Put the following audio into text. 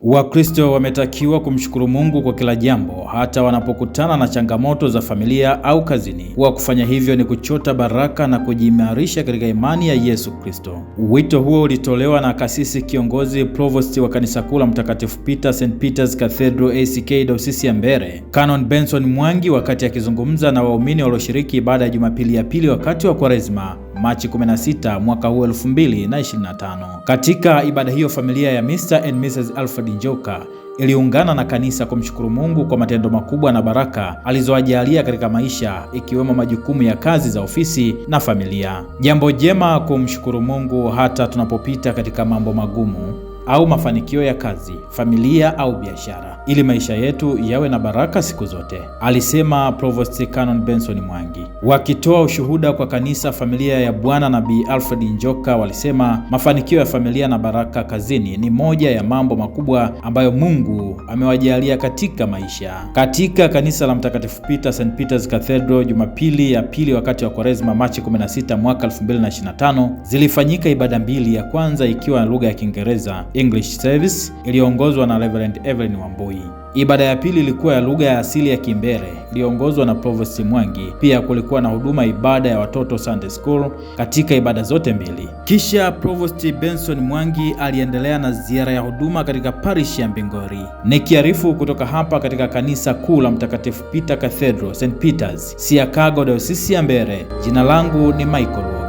Wakristo wametakiwa kumshukuru Mungu kwa kila jambo, hata wanapokutana na changamoto za familia au kazini. Kwa kufanya hivyo ni kuchota baraka na kujiimarisha katika imani ya Yesu Kristo. Wito huo ulitolewa na kasisi kiongozi provost wa kanisa kuu la Mtakatifu Peter St. Peter's Cathedral ACK Dayosisi ya Mbeere, Canon Benson Mwangi, wakati akizungumza na waumini walioshiriki ibada ya Jumapili ya pili wakati wa Kwaresma Machi 16 mwaka huu 2025. Katika ibada hiyo familia ya Mr. and Mrs. Alfred Njoka iliungana na kanisa kumshukuru Mungu kwa matendo makubwa na baraka alizowajalia katika maisha, ikiwemo majukumu ya kazi za ofisi na familia. Jambo jema kumshukuru Mungu hata tunapopita katika mambo magumu au mafanikio ya kazi, familia au biashara, ili maisha yetu yawe na baraka siku zote, alisema Provost Canon Benson Mwangi. Wakitoa ushuhuda kwa kanisa, familia ya Bwana na Bi Alfred Njoka walisema mafanikio ya familia na baraka kazini ni moja ya mambo makubwa ambayo Mungu amewajalia katika maisha. Katika kanisa la Mtakatifu Peter St. Peter's Cathedral, Jumapili ya pili wakati wa Kwaresma Machi 16 mwaka 2025 zilifanyika ibada mbili, ya kwanza ikiwa na lugha ya Kiingereza English service iliyoongozwa na Reverend Evelyn Wambui. Ibada ya pili ilikuwa ya lugha ya asili ya Kimbere iliyoongozwa na Provost Mwangi. Pia kulikuwa na huduma ibada ya watoto Sunday School katika ibada zote mbili. Kisha Provost Benson Mwangi aliendelea na ziara ya huduma katika parish ya Mbingori. Nikiarifu kutoka hapa katika kanisa kuu la Mtakatifu Peter Cathedral St. Peter's, Siakago Dayosisi ya Mbeere, jina langu ni Michael.